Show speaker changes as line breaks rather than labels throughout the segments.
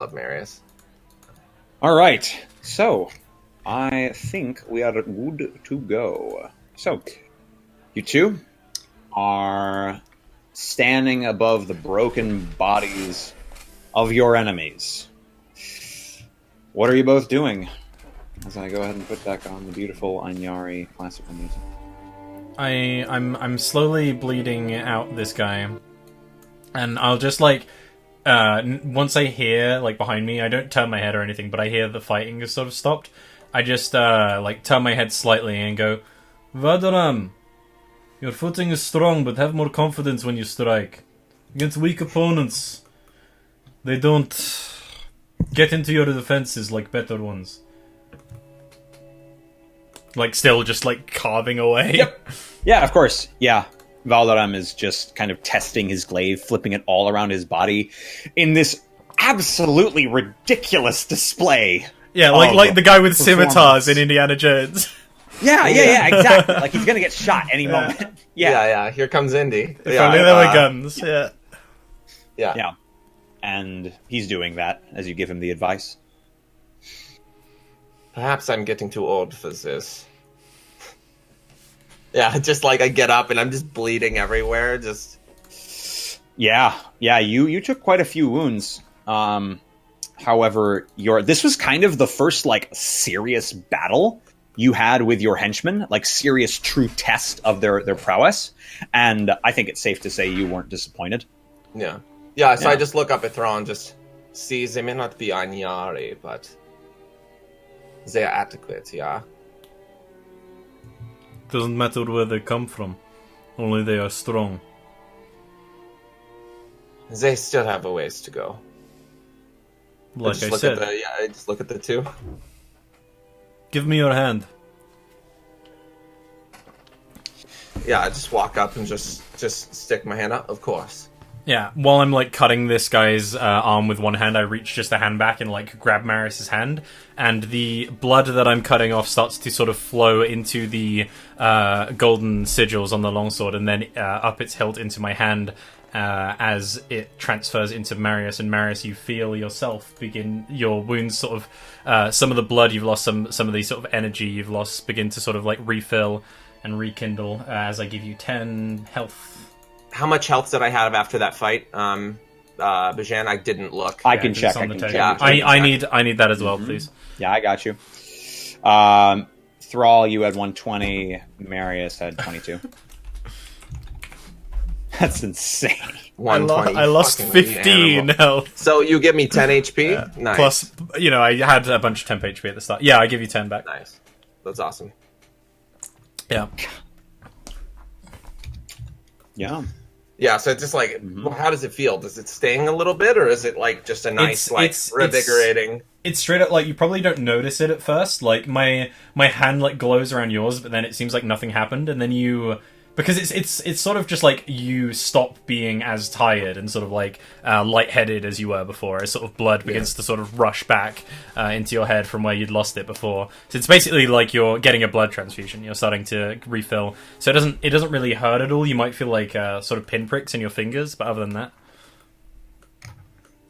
of Marius.
All right, so I think we are good to go. So, you two are standing above the broken bodies of your enemies. What are you both doing? As I go ahead and put back on the beautiful Anyari classical music.
I'm slowly bleeding out this guy, and I'll just like once I hear like behind me, I don't turn my head or anything, but I hear the fighting has sort of stopped. I just like turn my head slightly and go, Valdaram, your footing is strong, but have more confidence when you strike. Against weak opponents, they don't get into your defenses like better ones. Like, still just, like, carving away.
Yep. Yeah, of course. Yeah. Valdaram is just kind of testing his glaive, flipping it all around his body in this absolutely ridiculous display.
Yeah, like the guy with scimitars in Indiana Jones.
Yeah, exactly. Like, he's gonna get shot any moment.
Yeah. Here comes Indy.
If only there were guns, yeah.
Yeah. And he's doing that as you give him the advice.
Perhaps I'm getting too old for this. Yeah, just like I get up and I'm just bleeding everywhere. Just
yeah. You took quite a few wounds. However, this was kind of the first like serious battle you had with your henchmen, like serious, true test of their prowess. And I think it's safe to say you weren't disappointed.
Yeah. So I just look up at Thrawn, just sees they may not be Anyari, but they are adequate, yeah.
Doesn't matter where they come from, only they are strong.
They still have a ways to go.
Like I said.
I just look at the two.
Give me your hand.
Yeah, I just walk up and just stick my hand up, of course.
Yeah, while I'm like cutting this guy's arm with one hand, I reach just a hand back and like grab Marius's hand, and the blood that I'm cutting off starts to sort of flow into the golden sigils on the longsword, and then up its hilt into my hand as it transfers into Marius. And Marius, you feel yourself begin your wounds sort of some of the blood you've lost, some of the sort of energy you've lost begin to sort of like refill and rekindle as I give you 10 health.
How much health did I have after that fight? Bajan, I didn't look.
I can check.
I need that as well, please.
Yeah, I got you. Thrall, you had 120. Marius had 22. That's insane.
120.
I lost 15 health.
So you give me 10 HP?
Yeah.
Nice.
Plus, I had a bunch of temp HP at the start. Yeah, I give you 10 back.
Nice. That's awesome.
Yeah.
Yeah, so it's just like, how does it feel? Does it sting a little bit, or is it like just a nice, revigorating?
It's straight up like you probably don't notice it at first. Like my hand like glows around yours, but then it seems like nothing happened, and then because it's sort of just like you stop being as tired and sort of like lightheaded as you were before, as sort of blood begins to sort of rush back into your head from where you'd lost it before. So it's basically like you're getting a blood transfusion. You're starting to refill. So it doesn't really hurt at all. You might feel like sort of pinpricks in your fingers, but other than that,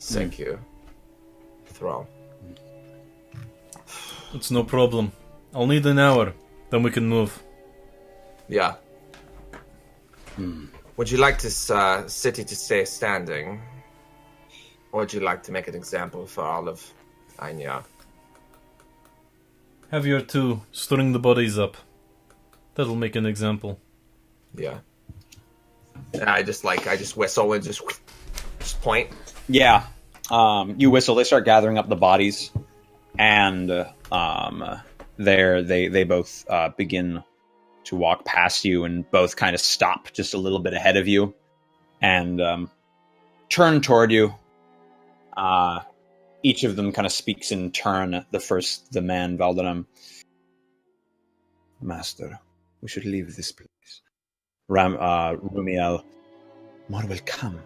thank you, Thrall.
It's no problem. I'll need an hour, then we can move.
Yeah. Would you like this city to stay standing? Or would you like to make an example for all of Anya?
Have your two string the bodies up. That'll make an example.
Yeah. I just whistle and just point.
Yeah. You whistle, they start gathering up the bodies, and they both begin to walk past you, and both kind of stop just a little bit ahead of you and turn toward you. Each of them kind of speaks in turn. The man, Valdaram. Master, we should leave this place. Rumiel, more will come.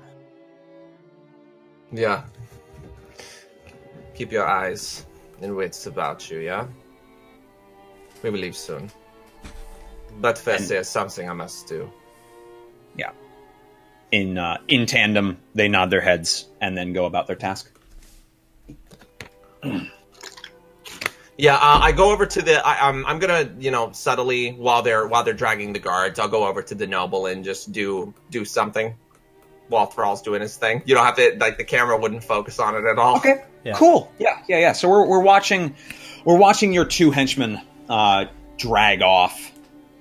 Yeah. Keep your eyes and wits about you, yeah? We will leave soon. But first, there's something I must do.
Yeah. In tandem, they nod their heads and then go about their task.
Yeah, I go over to the. I'm gonna, subtly while they're dragging the guards, I'll go over to the noble and just do something while Thrall's doing his thing. You don't have to, like, the camera wouldn't focus on it at all.
Okay,
Yeah.
cool. Yeah. So we're watching your two henchmen drag off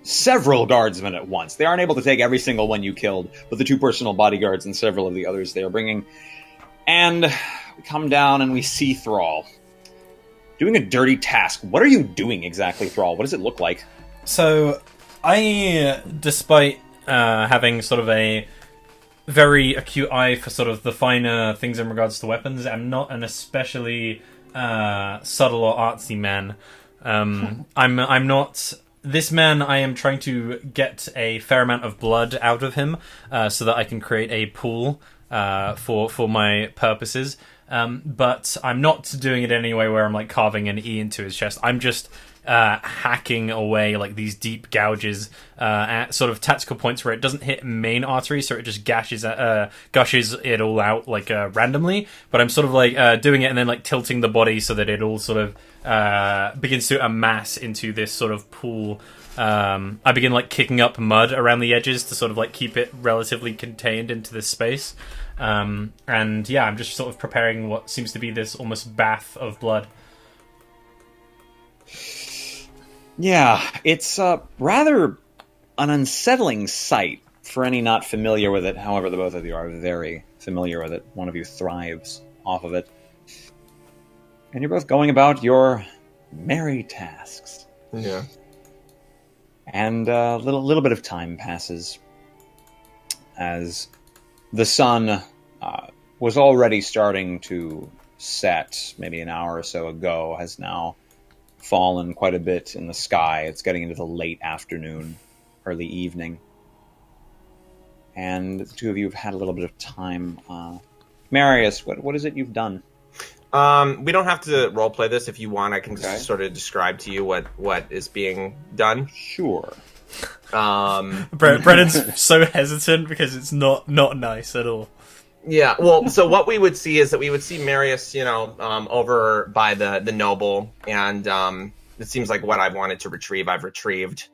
several guardsmen at once. They aren't able to take every single one you killed, but the two personal bodyguards and several of the others they are bringing. And we come down and we see Thrall doing a dirty task. What are you doing exactly, Thrall? What does it look like?
So, despite having sort of a very acute eye for sort of the finer things in regards to weapons, I'm not an especially subtle or artsy man. I'm not. This man, I am trying to get a fair amount of blood out of him, so that I can create a pool for my purposes. But I'm not doing it anyway where I'm like carving an E into his chest. I'm just hacking away like these deep gouges at sort of tactical points where it doesn't hit main artery, so it just gushes it all out like randomly. But I'm sort of like doing it and then like tilting the body so that it all sort of begins to amass into this sort of pool. I begin like kicking up mud around the edges to sort of like keep it relatively contained into this space. And yeah, I'm just sort of preparing what seems to be this almost bath of blood.
Yeah, it's rather an unsettling sight for any not familiar with it. However, the both of you are very familiar with it. One of you thrives off of it. And you're both going about your merry tasks.
Yeah.
And a little bit of time passes as the sun was already starting to set maybe an hour or so ago, has now fallen quite a bit in the sky. It's getting into the late afternoon, early evening. And the two of you have had a little bit of time. Marius, what is it you've done?
We don't have to roleplay this. If you want, I can just sort of describe to you what is being done.
Sure.
Brennan's so hesitant because it's not nice at all.
Yeah, well, so what we would see is that we would see Marius, over by the noble, and it seems like what I wanted to retrieve, I've retrieved.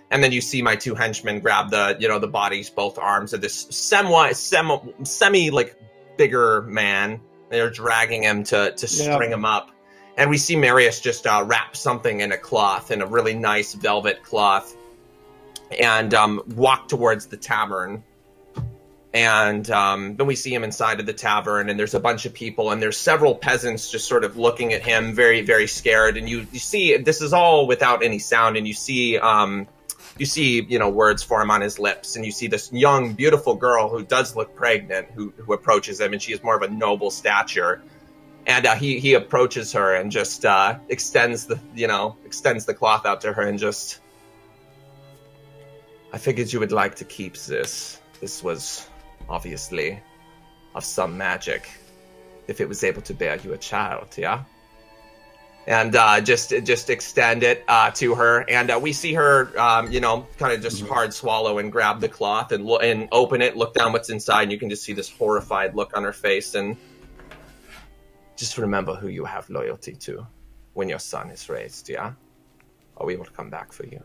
And then you see my two henchmen grab the bodies, both arms of this semi like bigger man. They're dragging him to string him up. And we see Marius just wrap something in a cloth, in a really nice velvet cloth, and walk towards the tavern. And then we see him inside of the tavern, and there's a bunch of people, and there's several peasants just sort of looking at him, very, very scared. And you see, this is all without any sound, and you see words form on his lips, and you see this young, beautiful girl who does look pregnant, who approaches him, and she is more of a noble stature. And he approaches her and just extends the cloth out to her, and just, I figured you would like to keep this. This was obviously of some magic, if it was able to bear you a child, yeah? And just extend it to her, and we see her, kind of just hard swallow and grab the cloth and open it, look down what's inside, and you can just see this horrified look on her face. And just remember who you have loyalty to when your son is raised, yeah? Or we will come back for you.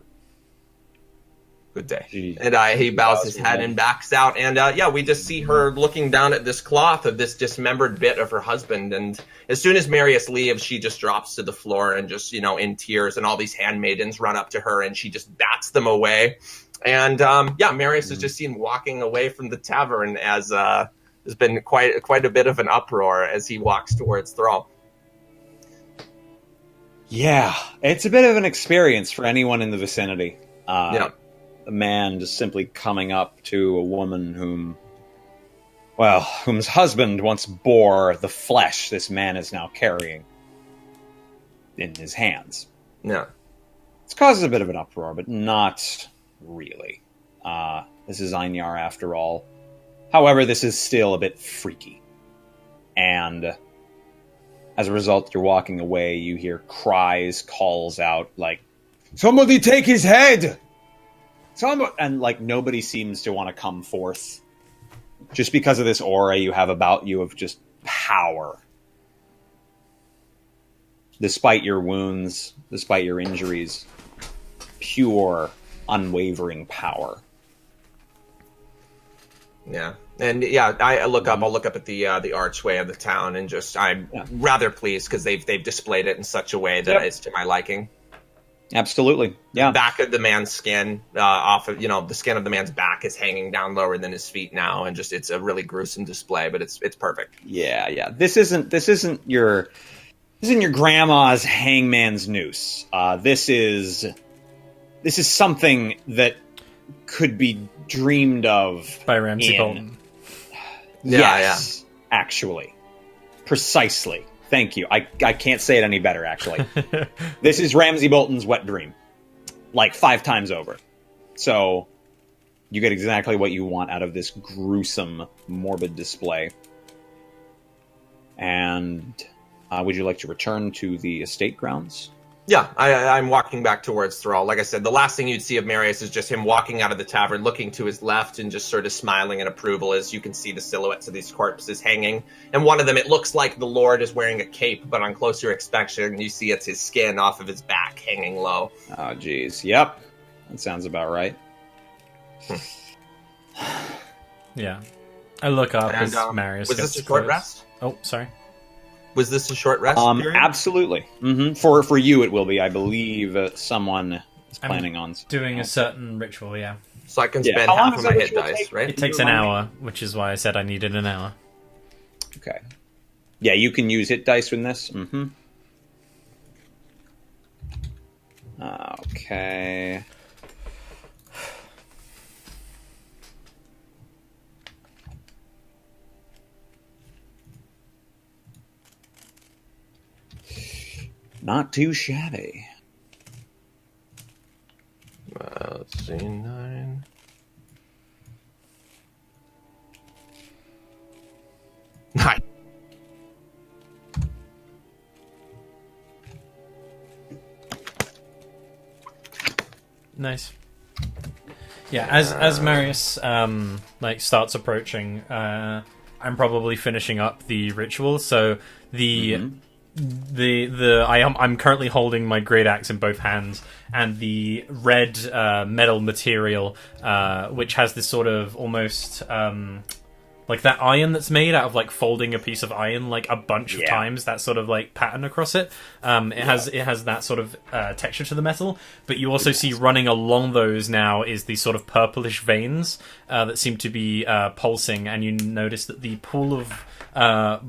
Good day. Jeez. And he bows his head and backs out. And we just see her looking down at this cloth of this dismembered bit of her husband. And as soon as Marius leaves, she just drops to the floor and just, in tears. And all these handmaidens run up to her, and she just bats them away. And Marius is just seen walking away from the tavern as there's been quite a bit of an uproar as he walks towards Thrall.
Yeah, it's a bit of an experience for anyone in the vicinity. A man just simply coming up to a woman whom's husband once bore the flesh this man is now carrying in his hands.
Yeah.
It's caused a bit of an uproar, but not really. This is Einjar after all. However, this is still a bit freaky. And as a result, you're walking away, you hear cries, calls out, like, "Somebody take his head!" And nobody seems to want to come forth, just because of this aura you have about you of just power. despite your wounds, despite your injuries, pure, unwavering power.
Yeah, and yeah, I look up. I'll look up at the archway of the town, and just I'm rather pleased because they've displayed it in such a way that is to my liking.
Absolutely, yeah.
Back of the man's skin, off of the skin of the man's back is hanging down lower than his feet now, and just it's a really gruesome display, but it's perfect.
Yeah. This isn't your grandma's hangman's noose. This is something that could be dreamed of
by Ramsay Bolton.
Yes, actually. Precisely. Thank you. I can't say it any better, actually. This is Ramsay Bolton's wet dream. Like 5 times over. So, you get exactly what you want out of this gruesome, morbid display. And would you like to return to the estate grounds?
Yeah, I'm walking back towards Thrall. Like I said, the last thing you'd see of Marius is just him walking out of the tavern, looking to his left and just sort of smiling in approval as you can see the silhouettes of these corpses hanging. And one of them, it looks like the Lord is wearing a cape, but on closer inspection, you see it's his skin off of his back hanging low.
Oh, geez. Yep. That sounds about right.
Yeah. I look up
And,
as Marius
was
gets
this a short
close.
rest?
Oh, sorry.
Was this a short rest period?
Absolutely. For you, it will be. I believe someone is planning on
doing a certain ritual. Yeah,
So I can spend
How long
half
does
of my
that
hit
ritual
dice,
take?
right?
it takes an hour, which is why I said I needed an hour.
Okay. Yeah, you can use hit dice in this. Okay. Not too shabby.
Let's see, 9. Hi.
Nice. Yeah, as Marius starts approaching, I'm probably finishing up the ritual. So I'm currently holding my great axe in both hands, and the red metal material, which has this sort of almost like that iron that's made out of like folding a piece of iron like a bunch of times, that sort of like pattern across it. It has that sort of texture to the metal, but you also see running along those now is these sort of purplish veins that seem to be pulsing, and you notice that the pool of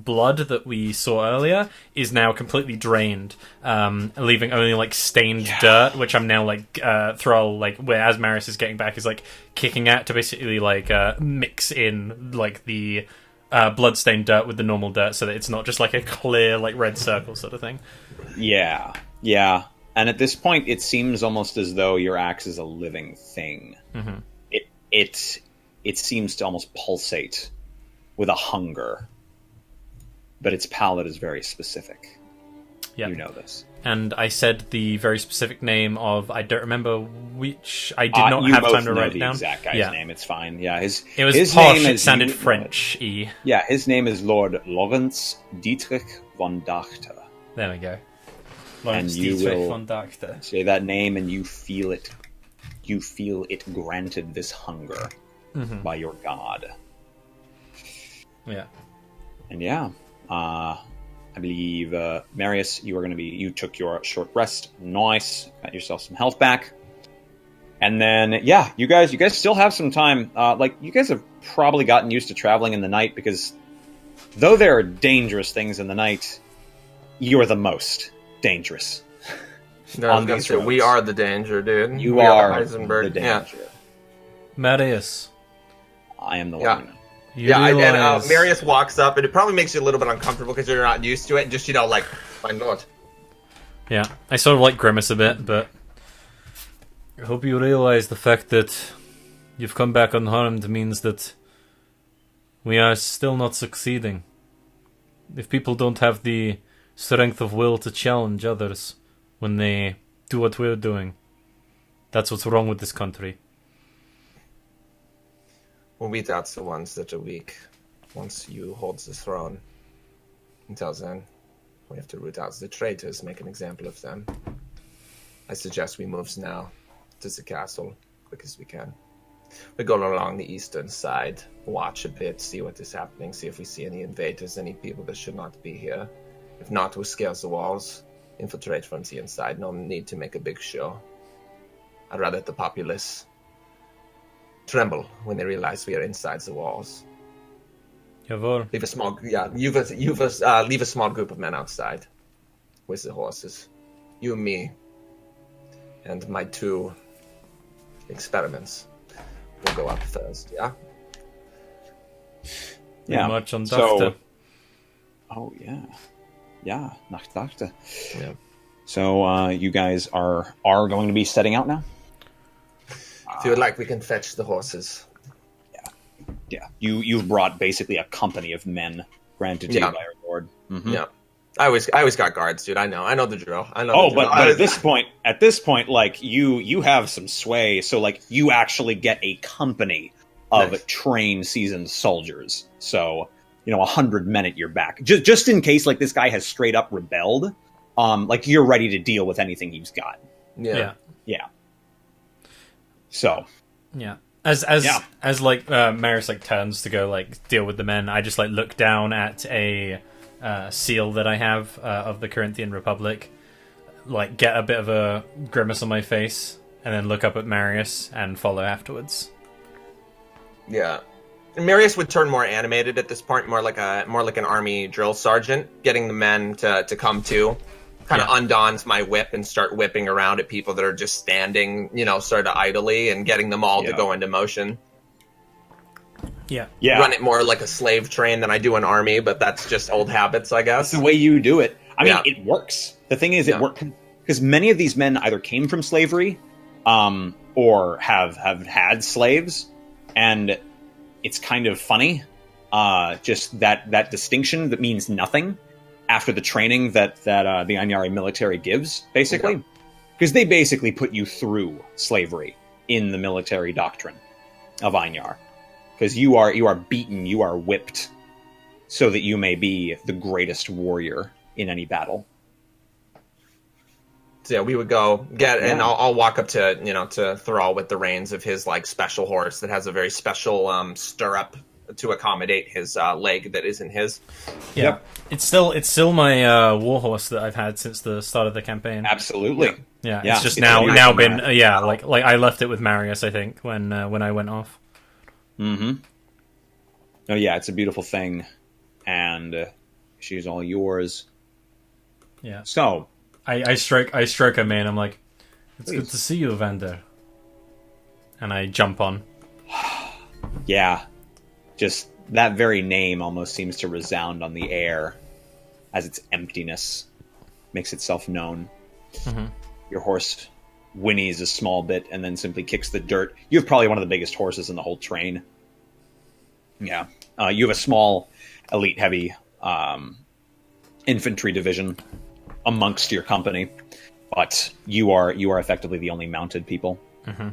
blood that we saw earlier is now completely drained, leaving only like stained dirt, which I'm now like Thrall, like where as Marius is getting back, is like kicking at to basically like mix in like the blood-stained dirt with the normal dirt, so that it's not just like a clear like red circle sort of thing.
Yeah. And at this point, it seems almost as though your axe is a living thing. It seems to almost pulsate with a hunger, but its palate is very specific.
Yeah,
you know this.
And I said the very specific name of, I don't remember which. I did not have time to write it down.
Exact guy's name. It's fine. Yeah,
it was
his
posh.
name
It sounded French-y.
Yeah, his name is Lord Lorenz Dietrich von Dachter.
There we go.
And you will
von Dachter.
Say that name, and you feel it. You feel it granted this hunger by your god.
Yeah.
And I believe, Marius, you took your short rest. Nice. Got yourself some health back. And then, you guys still have some time. You guys have probably gotten used to traveling in the night, because though there are dangerous things in the night, you are the most dangerous.
No, I was gonna say, we are the danger, dude.
You are
Heisenberg.
the danger.
Marius.
I am the one.
And Marius walks up, and it probably makes you a little bit uncomfortable because you're not used to it. Just, like, my lord.
Yeah, I sort of like grimace a bit, but I hope you realize the fact that you've come back unharmed means that we are still not succeeding. If people don't have the strength of will to challenge others when they do what we're doing, that's what's wrong with this country.
We'll beat out the ones that are weak once you hold the throne. Until then, We have to root out the traitors, make an example of them. I suggest we move now to the castle, quick as we can. We go along the eastern side, watch a bit, see what is happening, see if we see any invaders, any people that should not be here. If not, we'll scale the walls, infiltrate from the inside. No need to make a big show. I'd rather the populace tremble when they realize we are inside the walls.
Jawohl.
Leave a small, leave a small group of men outside with the horses. You and me, and my 2 experiments will go up first. Yeah.
Yeah.
Much on
So, oh yeah, Nachtwachte.
Yeah.
So you guys are going to be setting out now.
If you would like, we can fetch the horses.
Yeah, you've brought basically a company of men granted to you by our lord. Mm-hmm.
Yeah, I always got guards, dude. I know the drill. I know.
Oh,
the
but
drill.
at this point, like you have some sway, so like you actually get a company of
Nice.
trained, seasoned soldiers. So 100 men at your back, just in case like this guy has straight up rebelled. Like you're ready to deal with anything he's got.
Yeah.
Yeah. So.
Yeah. As like Maris like turns to go like deal with the men, I just like look down at a seal that I have of the Corinthian Republic, like get a bit of a grimace on my face, and then look up at Marius and follow afterwards.
Yeah. And Marius would turn more animated at this point, more like an army drill sergeant, getting the men to come to. Kind of undons my whip and start whipping around at people that are just standing, sort of idly, and getting them all to go into motion.
Yeah.
Run it more like a slave train than I do an army, but that's just old habits, I guess.
That's the way you do it. I mean, it works. The thing is, it
Yeah.
works because many of these men either came from slavery, or have had slaves, and it's kind of funny. Just that distinction that means nothing after the training that the Anyari military gives, basically, because they basically put you through slavery in the military doctrine of Anyar. Because you are beaten, you are whipped, so that you may be the greatest warrior in any battle.
So yeah, we would go and I'll walk up to Thrall with the reins of his like special horse that has a very special stirrup to accommodate his leg that isn't his.
Yeah.
Yep.
It's still my warhorse that I've had since the start of the campaign.
Absolutely.
Yeah.
Yeah.
It's just
It's
now
nice
been
to
like I left it with Marius, I think, when I went off.
Mm-hmm. Oh yeah, it's a beautiful thing, and she's all yours.
Yeah.
So
I stroke him in. I'm like, it's
Please.
good to see you, Evander. And I jump on.
yeah, just that very name almost seems to resound on the air as its emptiness makes itself known.
Mm-hmm.
Your horse whinnies a small bit and then simply kicks the dirt. You have probably one of the biggest horses in the whole train. Yeah. You have a small, elite heavy infantry division amongst your company, but you are effectively the only mounted people.
Mm-hmm.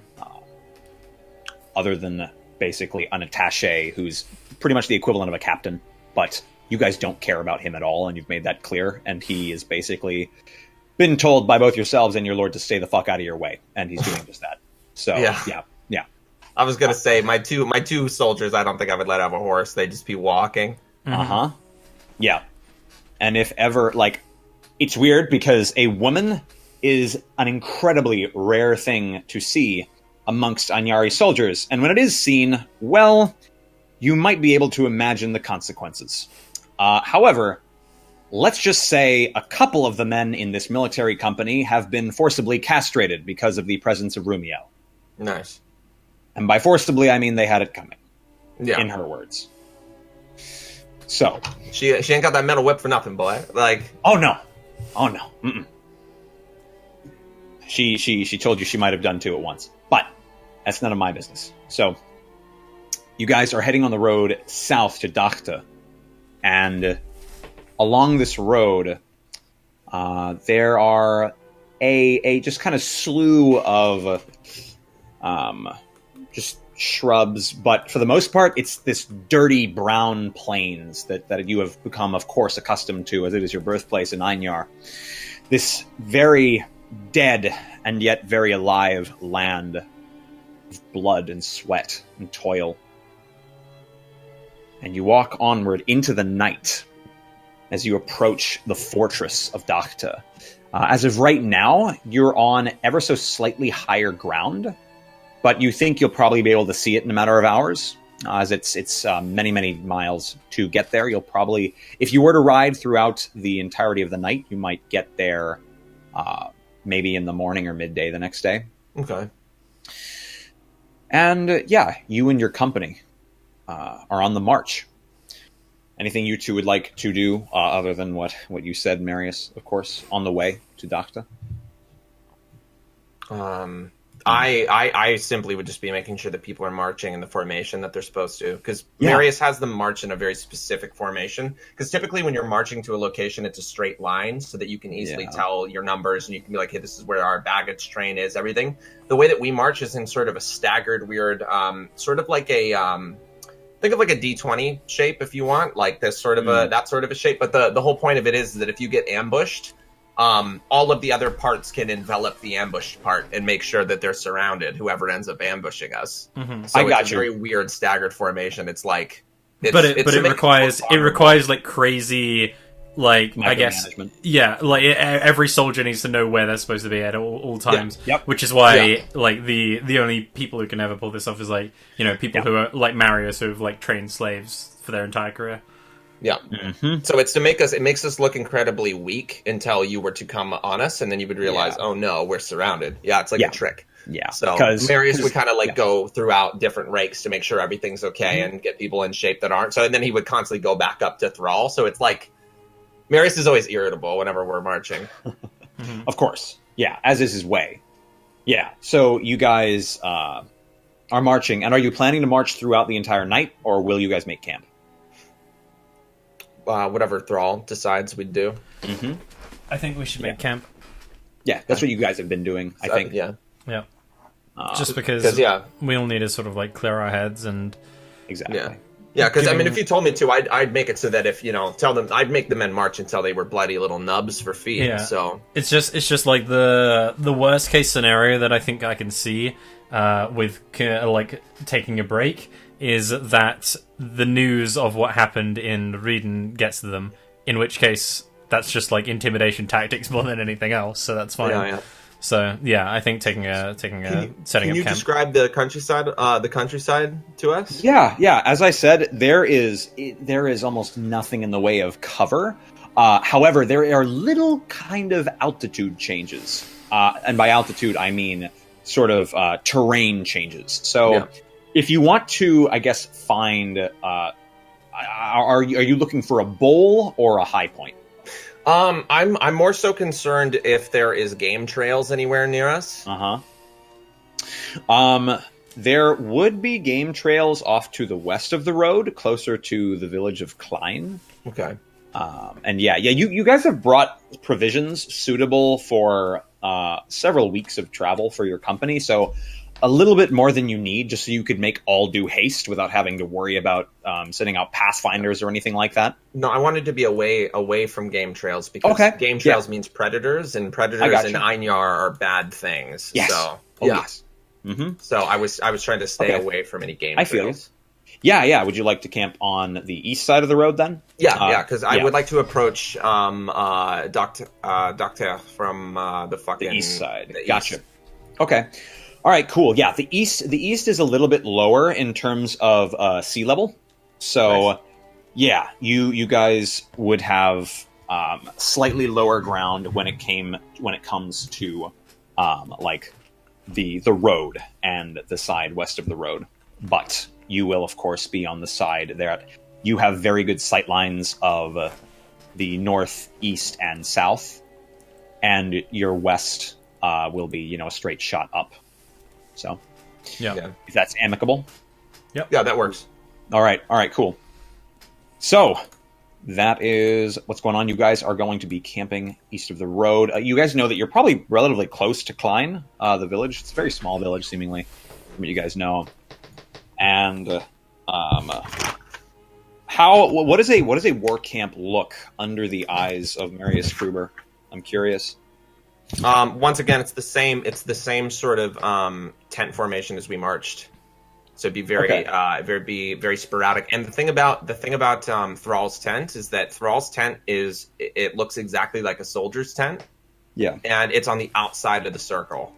Other than basically an attaché who's pretty much the equivalent of a captain, but you guys don't care about him at all, and you've made that clear, and he is basically been told by both yourselves and your lord to stay the fuck out of your way, and he's doing just that. So, yeah.
I was gonna say my two soldiers. I don't think I would let have a horse. They'd just be walking.
Uh-huh. Yeah. And if ever, like, it's weird because a woman is an incredibly rare thing to see amongst Anyari soldiers, and when it is seen, well, you might be able to imagine the consequences. However, let's just say a couple of the men in this military company have been forcibly castrated because of the presence of Rumiel.
Nice.
And by forcibly, I mean they had it coming,
Yeah.
in her words. So.
She ain't got that metal whip for nothing, boy. Like.
Oh, no. Mm-mm. She told you she might have done two at once. But that's none of my business. So, you guys are heading on the road south to Dachte. And along this road, there are a just kind of slew of just shrubs, but for the most part, it's this dirty brown plains that you have become, of course, accustomed to, as it is your birthplace in Einar. This very dead and yet very alive land of blood and sweat and toil. And you walk onward into the night as you approach the fortress of Dakta. As of right now, you're on ever so slightly higher ground, but you think you'll probably be able to see it in a matter of hours, as it's many, many miles to get there. You'll probably, if you were to ride throughout the entirety of the night, you might get there maybe in the morning or midday the next day.
Okay.
And yeah, you and your company are on the march. Anything you two would like to do other than what you said, Marius, of course, on the way to Dakta?
I simply would just be making sure that people are marching in the formation that they're supposed to, because Marius has them march in a very specific formation. Because typically when you're marching to a location, it's a straight line so that you can easily tell your numbers and you can be like, hey, this is where our baggage train is, everything. The way that we march is in sort of a staggered, weird, sort of like a... think of like a D20 shape if you want, like this sort of that sort of a shape. But the whole point of it is that if you get ambushed, all of the other parts can envelop the ambushed part and make sure that they're surrounded, whoever ends up ambushing us.
Mm-hmm.
So it's a very weird staggered formation. It's like,
it requires like crazy, like, I guess, like every soldier needs to know where they're supposed to be at all times. Which is why like the only people who can ever pull this off is like, you know, people who are like Marius, who have like trained slaves for their entire career.
Yeah. Mm-hmm. So it's it makes us look incredibly weak until you were to come on us, and then you would realize, oh no, we're surrounded. Yeah, it's like a trick.
Yeah.
So Marius would kind of like go throughout different ranks to make sure everything's okay and get people in shape that aren't. So and then he would constantly go back up to Thrall. So it's like Marius is always irritable whenever we're marching.
Of course. Yeah, as is his way. Yeah. So you guys are marching, and are you planning to march throughout the entire night, or will you guys make camp?
Whatever Thrall decides we'd do.
Mm-hmm.
I think we should make camp.
Yeah, that's what you guys have been doing, I think.
Yeah. Just because we all need to sort of like clear our heads and...
Exactly.
Yeah, because I mean, if you told me to, I'd make it so that if, you know, I'd make the men march until they were bloody little nubs for feet. Yeah. So
it's just like the worst case scenario that I think I can see with like taking a break is that the news of what happened in Rieden gets to them, in which case that's just like intimidation tactics more than anything else, so that's fine.
Yeah.
So yeah, I think setting up camp.
Can you describe the countryside to us?
Yeah. As I said, there is almost nothing in the way of cover. However, there are little kind of altitude changes, and by altitude I mean sort of terrain changes. So, if you want to, I guess, find, are you looking for a bowl or a high point?
I'm more so concerned if there is game trails anywhere near us.
There would be game trails off to the west of the road, closer to the village of Klein.
Okay.
And you guys have brought provisions suitable for several weeks of travel for your company, so a little bit more than you need, just so you could make all due haste without having to worry about sending out pathfinders or anything like that.
No, I wanted to be away from game trails, because game trails means predators, and predators in Einar are bad things.
Yes.
So,
yes.
Mm-hmm. So I was trying to stay away from any game trails.
I feel. Yeah. Would you like to camp on the east side of the road then?
Yeah, because I would like to approach Doctor from the fucking...
The east side. Gotcha. Okay. All right, cool. Yeah, the east is a little bit lower in terms of sea level. So, nice. You guys would have slightly lower ground when it comes to like the road and the side west of the road. But you will, of course, be on the side there. You have very good sight lines of the north, east, and south, and your west will be, a straight shot up. So, if that's amicable.
Yep.
Yeah, that works.
All right, cool. So, that is what's going on. You guys are going to be camping east of the road. You guys know that you're probably relatively close to Klein, the village. It's a very small village, seemingly, from what you guys know. And what does a war camp look under the eyes of Marius Kruber? I'm curious.
Once again, it's the same sort of tent formation as we marched. So it'd be very sporadic. And the thing about Thrall's tent is that Thrall's tent it looks exactly like a soldier's tent.
Yeah.
And it's on the outside of the circle.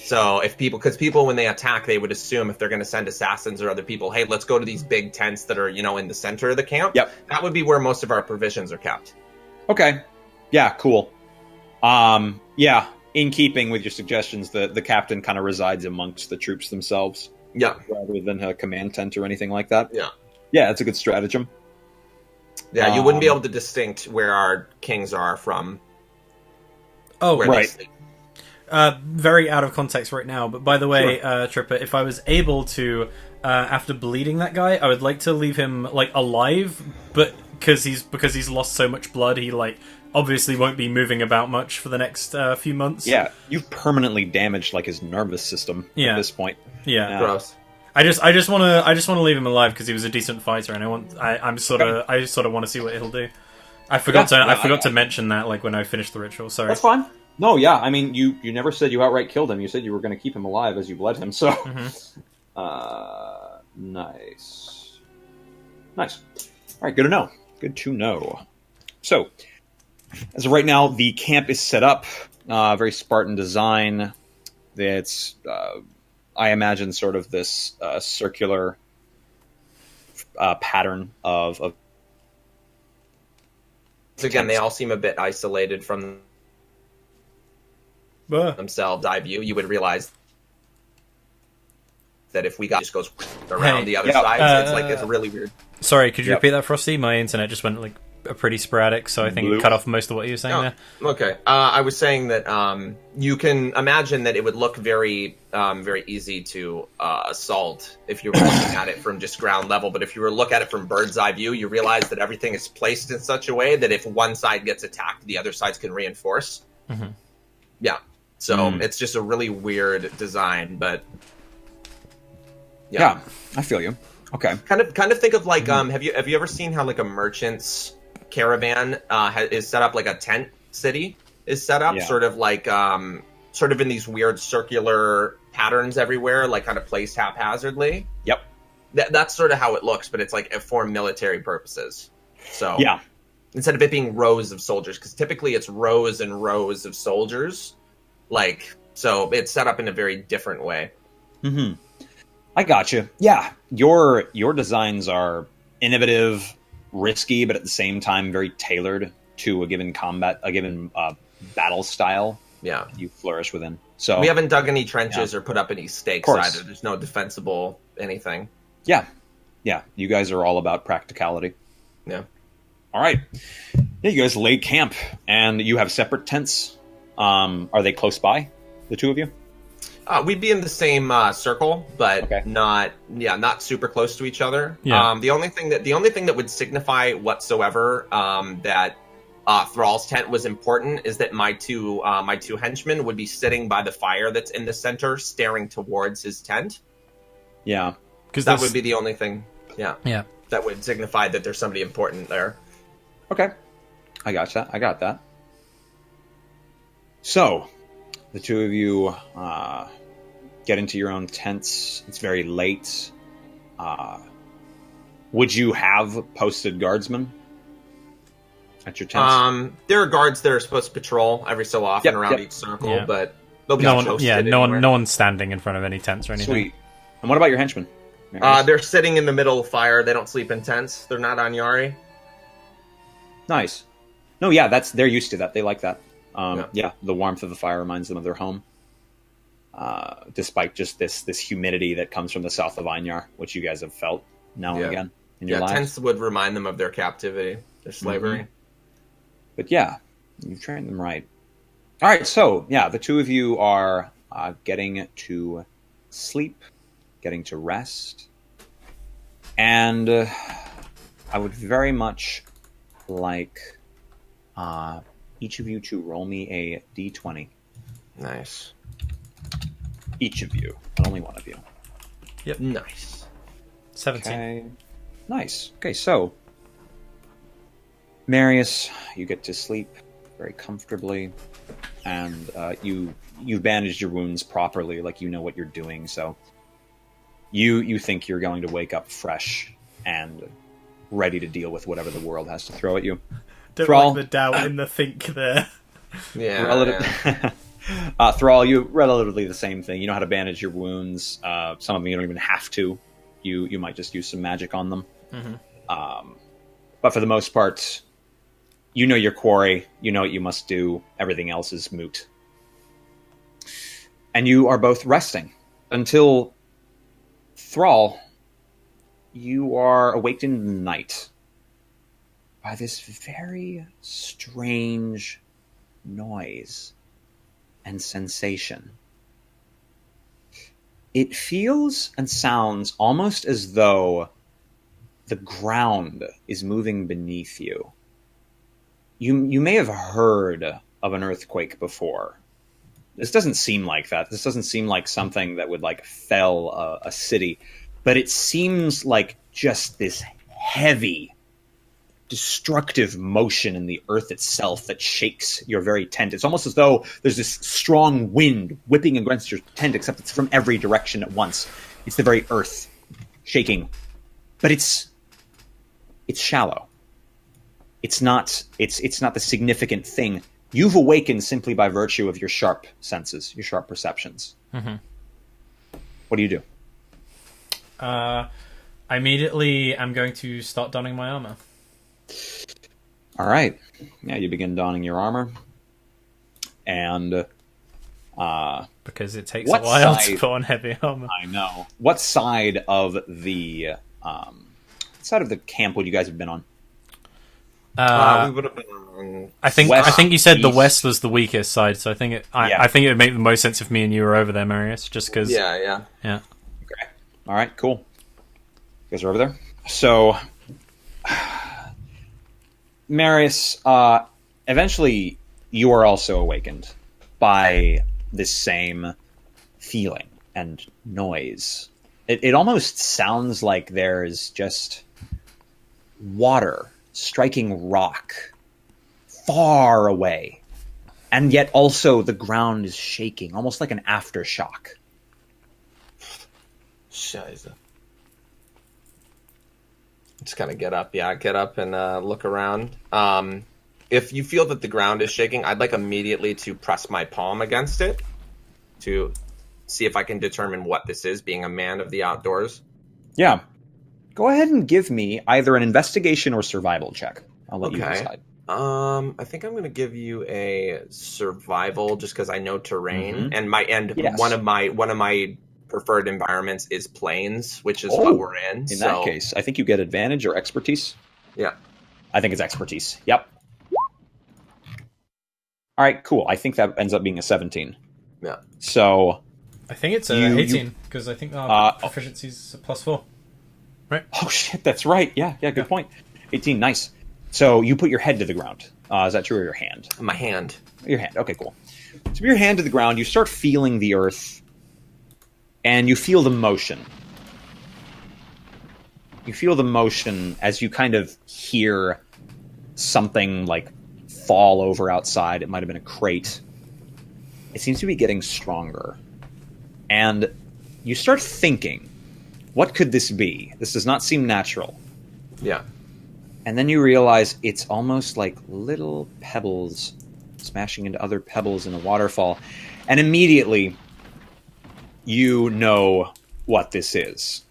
So because people when they attack, they would assume if they're going to send assassins or other people, hey, let's go to these big tents that are, in the center of the camp.
Yep.
That would be where most of our provisions are kept.
Okay. Yeah, cool. Yeah, in keeping with your suggestions, the captain kind of resides amongst the troops themselves.
Yeah.
Rather than a command tent or anything like that.
Yeah.
Yeah, that's a good stratagem.
Yeah, you wouldn't be able to distinct where our kings are from.
Oh,
where
right.
they sleep.
Very out of context right now, but by the way, Tripper, if I was able to, after bleeding that guy, I would like to leave him, alive, but because he's lost so much blood, he, obviously won't be moving about much for the next few months.
Yeah, you've permanently damaged, his nervous system at this point.
Yeah.
Gross.
I just want to leave him alive because he was a decent fighter, and I sort of want to see what he'll do. I forgot to mention that when I finished the ritual. Sorry.
That's fine. No, yeah, I mean you never said you outright killed him. You said you were going to keep him alive as you bled him. So, nice. All right, good to know. Good to know. So, as of right now, the camp is set up. Very Spartan design. It's I imagine sort of this circular pattern of.
So again, they all seem a bit isolated from themselves. Eye view, you would realize that if we just goes around the other side, it's really weird.
Sorry, could you repeat that, Frosty? My internet just went pretty sporadic, so I think it cut off most of what you were saying there.
Okay. I was saying that you can imagine that it would look very easy to assault if you were looking at it from just ground level. But if you were to look at it from bird's eye view, you realize that everything is placed in such a way that if one side gets attacked, the other sides can reinforce.
Mm-hmm.
Yeah. So it's just a really weird design, but
yeah, I feel you. Okay.
Kind of think of have you ever seen how a merchant's caravan is set up, a tent city is set up, sort of in these weird circular patterns everywhere, kind of placed haphazardly.
Yep.
That's sort of how it looks, but it's for military purposes. So
yeah,
instead of it being rows of soldiers, because typically it's rows and rows of soldiers, so it's set up in a very different way.
Mm-hmm. I gotcha. Yeah, your designs are innovative, risky, but at the same time very tailored to a given battle style.
Yeah,
you flourish within. So
we haven't dug any trenches or put up any stakes either. There's no defensible anything.
Yeah. You guys are all about practicality.
Yeah.
All right. Yeah, you guys laid camp, and you have separate tents. Are they close by, the two of you?
We'd be in the same circle, but not super close to each other.
Yeah.
The only thing that would signify whatsoever that Thrall's tent was important is that my two henchmen would be sitting by the fire that's in the center, staring towards his tent.
Yeah,
because that would be the only thing. Yeah.
Yeah.
That would signify that there's somebody important there.
Okay, I got that. So, the two of you get into your own tents. It's very late. Would you have posted guardsmen at your tents?
There are guards that are supposed to patrol every so often around each circle, but
no one's standing in front of any tents or anything.
Sweet. And what about your henchmen?
They're sitting in the middle of fire. They don't sleep in tents. They're not on Yari.
Nice. No, yeah, they're used to that. They like that. The warmth of the fire reminds them of their home. Despite just this humidity that comes from the south of Einar, which you guys have felt now and again in your lives.
Tents would remind them of their captivity, their slavery.
Mm-hmm. But yeah, you've trained them right. All right, so yeah, the two of you are getting to sleep, getting to rest, and I would very much like each of you to roll me a d20.
Nice.
Each of you, but only one of you.
Nice.
17.
Okay. Nice. Okay, so Marius, you get to sleep very comfortably, and you've bandaged your wounds properly, like you know what you're doing. So you think you're going to wake up fresh and ready to deal with whatever the world has to throw at you.
Don't
Thrall.
like the doubt in the think there.
Yeah.
Thrall, you relatively the same thing. You know how to bandage your wounds. Some of them you don't even have to. You might just use some magic on them. But for the most part, you know your quarry. You know what you must do. Everything else is moot. And you are both resting until Thrall. You are awakened in the night by this very strange noise and sensation. It feels and sounds almost as though the ground is moving beneath you. You may have heard of an earthquake before. This doesn't seem like that. This doesn't seem like something that would like fell a city, but it seems like just this heavy, destructive motion in the earth itself that shakes your very tent. It's almost as though there's this strong wind whipping against your tent, except it's from every direction at once. It's the very earth shaking, but it's shallow. It's not the significant thing. You've awakened simply by virtue of your sharp senses, your sharp perceptions. What do you do?
I immediately am going to start donning my armor.
All right. Yeah, you begin donning your armor. And
because it takes a while to put on heavy armor.
I know. What side of the camp would you guys have been on?
We would have been on
I think you said the west was the weakest side, so I think it would make the most sense if me and you were over there, Marius, just because.
Yeah.
Okay. All right. Cool. You guys are over there. So, Marius, eventually you are also awakened by this same feeling and noise. It almost sounds like there's just water striking rock far away, and yet also the ground is shaking, almost like an aftershock.
Scheiße. Just kind of get up and look around. If you feel that the ground is shaking, I'd like immediately to press my palm against it to see if I can determine what this is, being a man of the outdoors.
Yeah. Go ahead and give me either an investigation or survival check. I'll let you decide.
I think I'm going to give you a survival just because I know terrain, and
Yes.
one of my preferred environments is plains, which is what we're in.
In that case, I think you get advantage or expertise.
Yeah.
I think it's expertise. Yep. All right, cool. I think that ends up being a 17.
Yeah.
So
I think it's 18 because I think our proficiency's +4. Right.
Oh shit, that's right. Yeah, good point. 18, nice. So you put your head to the ground. Is that true, or your hand?
My hand.
Your hand. Okay, cool. So put your hand to the ground. You start feeling the earth, and you feel the motion. You feel the motion as you kind of hear something like fall over outside. It might have been a crate. It seems to be getting stronger. And you start thinking, what could this be? This does not seem natural.
Yeah.
And then you realize it's almost like little pebbles smashing into other pebbles in a waterfall. And immediately, you know what this is.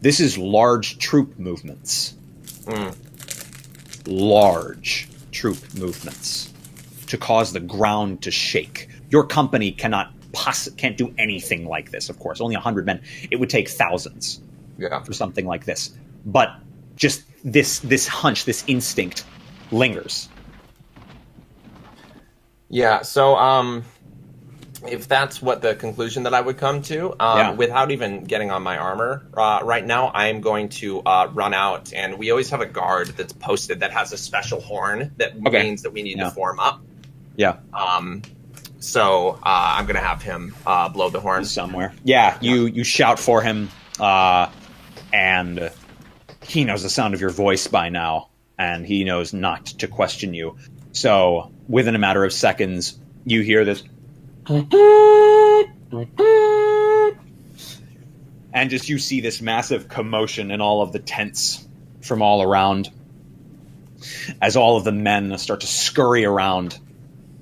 This is large troop movements. Large troop movements to cause the ground to shake. Your company can't do anything like this, of course. Only 100 men. It would take thousands for something like this. But just this hunch, this instinct lingers.
Yeah, so if that's what the conclusion that I would come to, without even getting on my armor right now, I'm going to run out, and we always have a guard that's posted that has a special horn that means that we need to form up.
Yeah.
So I'm gonna have him blow the horn
somewhere. Yeah, you shout for him, and he knows the sound of your voice by now, and he knows not to question you. So within a matter of seconds, you hear this, and just you see this massive commotion in all of the tents from all around, as all of the men start to scurry around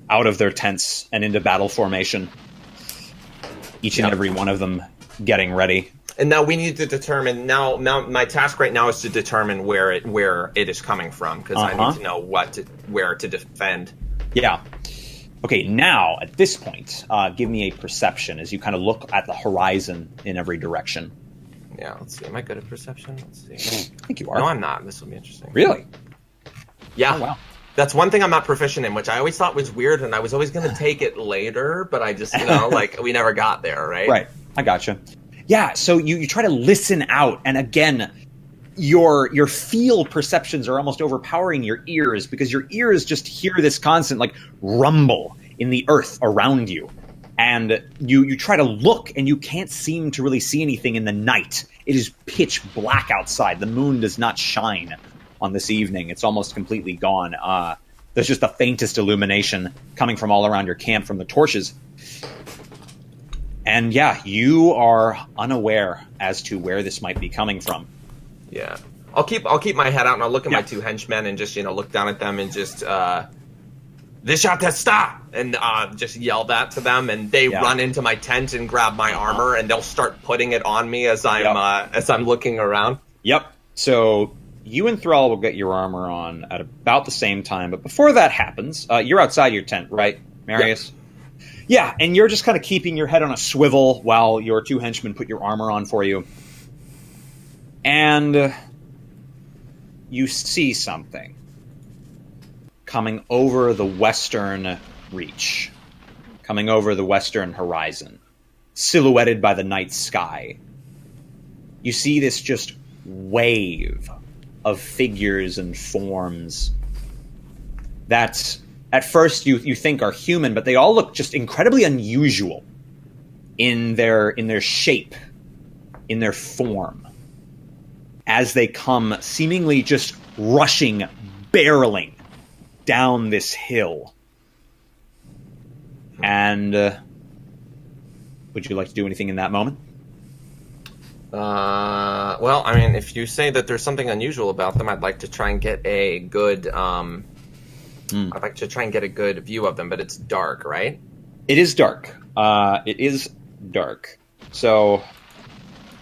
out of their tents and into battle formation. Each and every one of them getting ready.
And now we need to determine. Now my task right now is to determine where it is coming from, because I need to know where to defend.
Yeah. Okay. Now at this point, give me a perception as you kind of look at the horizon in every direction.
Yeah. Let's see. Am I good at perception? Let's see.
I think you are.
No, I'm not. This will be interesting.
Really?
Yeah.
Oh, wow.
That's one thing I'm not proficient in, which I always thought was weird, and I was always going to take it later, but I just, like, we never got there, right?
Right. I gotcha. Yeah, so you try to listen out, and again, your field perceptions are almost overpowering your ears, because your ears just hear this constant, like, rumble in the earth around you. And you try to look, and you can't seem to really see anything in the night. It is pitch black outside. The moon does not shine on this evening. It's almost completely gone. There's just the faintest illumination coming from all around your camp from the torches. And yeah, you are unaware as to where this might be coming from.
Yeah. I'll keep my head out, and I'll look at my two henchmen and just, look down at them and just, Vishatesta! And just yell that to them, and they run into my tent and grab my armor, and they'll start putting it on me as I'm looking around.
Yep. So you and Thrall will get your armor on at about the same time, but before that happens, you're outside your tent, right, Marius? Yeah, and you're just kind of keeping your head on a swivel while your two henchmen put your armor on for you. And you see something coming over the western reach, coming over the western horizon, silhouetted by the night sky. You see this just wave of figures and forms that at first you think are human, but they all look just incredibly unusual in their shape, in their form, as they come seemingly just rushing, barreling down this hill. And would you like to do anything in that moment?
Well, I mean, if you say that there's something unusual about them, I'd like to try and get a good, I'd like to try and get a good view of them, but it's dark, right?
It is dark. It is dark. So,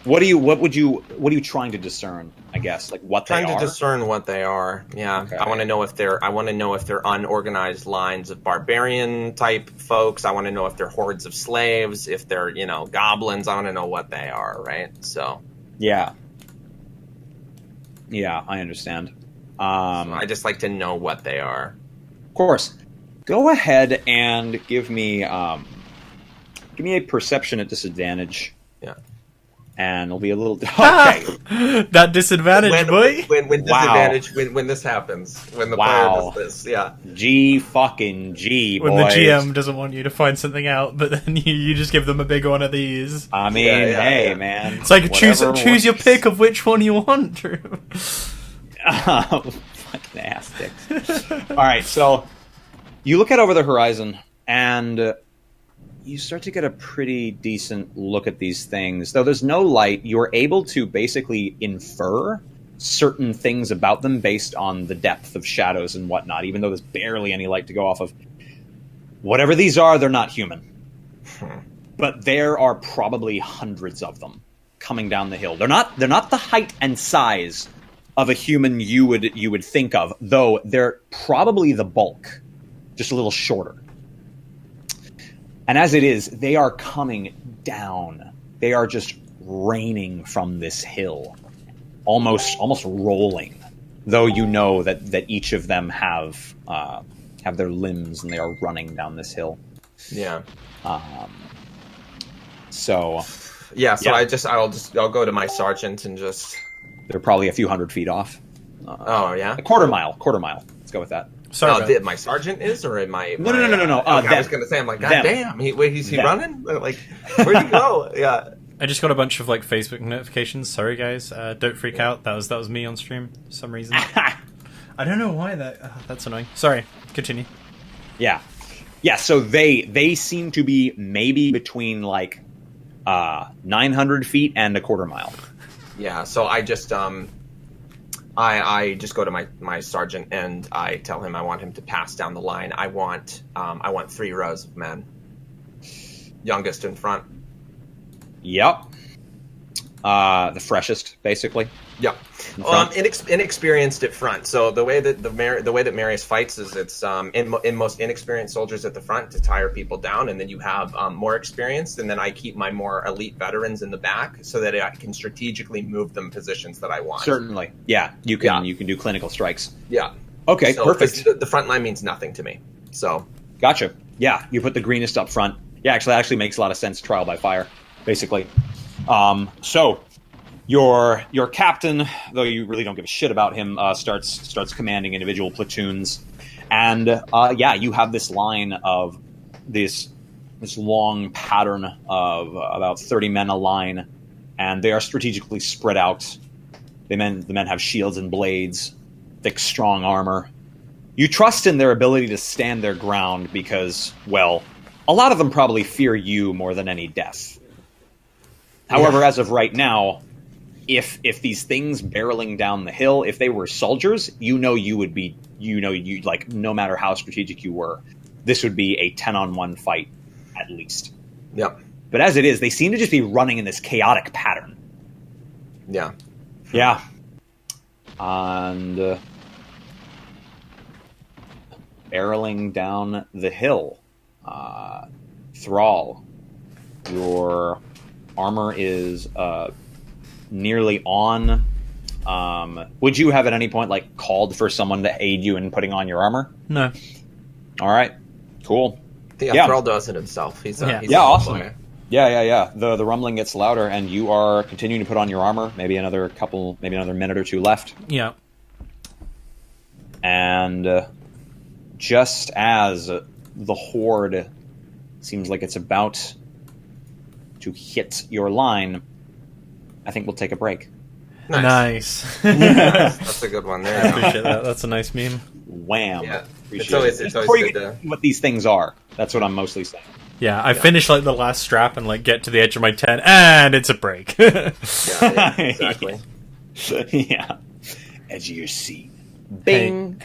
what are you trying to discern? I guess, like what they are.
Trying to discern what they are. Yeah, okay. I want to know if they're unorganized lines of barbarian type folks. I want to know if they're hordes of slaves. If they're goblins. I want to know what they are. Right. So. Yeah.
Yeah, I understand.
So I just like to know what they are.
Of course. Go ahead and give me a perception at disadvantage.
Yeah.
And it'll be a little... Okay.
That disadvantage, boy.
When disadvantage, when this happens. When the player does this, yeah.
G, boys.
When the GM doesn't want you to find something out, but then you just give them a big one of these.
I mean, hey, man.
It's like choose your pick of which one you want, Drew.
Oh, fucking ass dicks. All right, so you look out over the horizon, and you start to get a pretty decent look at these things. Though there's no light, you're able to basically infer certain things about them based on the depth of shadows and whatnot, even though there's barely any light to go off of. Whatever these are, they're not human. But there are probably hundreds of them coming down the hill. They're not the height and size of a human you would think of, though they're probably the bulk, just a little shorter. And as it is, they are coming down. They are just raining from this hill, almost rolling. Though you know that each of them have their limbs and they are running down this hill.
Yeah.
So.
Yeah. So yeah. I'll go to my sergeant and just.
They're probably a few hundred feet off.
Oh yeah.
A quarter mile. Let's go with that.
Sorry. about that.
My sergeant is, or am I?
No.
Okay, I
them.
was gonna say, I'm like, God
Them.
damn, is he
Them.
running? Like, where'd he go? Yeah.
I just got a bunch of like Facebook notifications. Sorry, guys. Don't freak out. That was me on stream for some reason. I don't know why that's annoying. Sorry. Continue.
Yeah. So they seem to be maybe between like 900 feet and a quarter mile.
Yeah. So I just I just go to my sergeant and I tell him I want him to pass down the line. I want 3 rows of men. Youngest in front.
Yep. The freshest, basically.
Yeah. Inexperienced at front. So the way that Marius fights is it's in most inexperienced soldiers at the front to tire people down, and then you have more experienced, and then I keep my more elite veterans in the back so that I can strategically move them positions that I want.
Certainly. Yeah. You can do clinical strikes.
Yeah.
Okay,
so,
perfect.
The front line means nothing to me. So
Gotcha. Yeah, you put the greenest up front. Yeah, that actually makes a lot of sense. Trial by fire, basically. So your captain, though you really don't give a shit about him, starts commanding individual platoons, and you have this line of this long pattern of about 30 men a line, and they are strategically spread out. The men have shields and blades, thick, strong armor. You trust in their ability to stand their ground because, well, a lot of them probably fear you more than any death. However, as of right now, if these things barreling down the hill, if they were soldiers, you would be, like, no matter how strategic you were, this would be a 10-on-1 fight, at least.
Yep.
But as it is, they seem to just be running in this chaotic pattern.
Yeah.
Yeah. And barreling down the hill, Thrall, your armor is nearly on. Would you have at any point like called for someone to aid you in putting on your armor?
No.
All right, cool.
Yeah. Thrall does it himself. He's
awesome.
Player.
Yeah. The rumbling gets louder, and you are continuing to put on your armor. Maybe another minute or two left.
Yeah.
And just as the horde seems like it's about to hit your line, I think we'll take a break.
Nice.
That's a good one there.
I appreciate that. That's a nice meme.
Wham.
Yeah.
Appreciate
It's
it.
always
Before you
good
get what these things are, that's what I'm mostly saying.
Yeah, I finish like the last strap and like get to the edge of my tent, and it's a break.
Yeah, exactly.
Yeah. Edge of your seat.
Bing.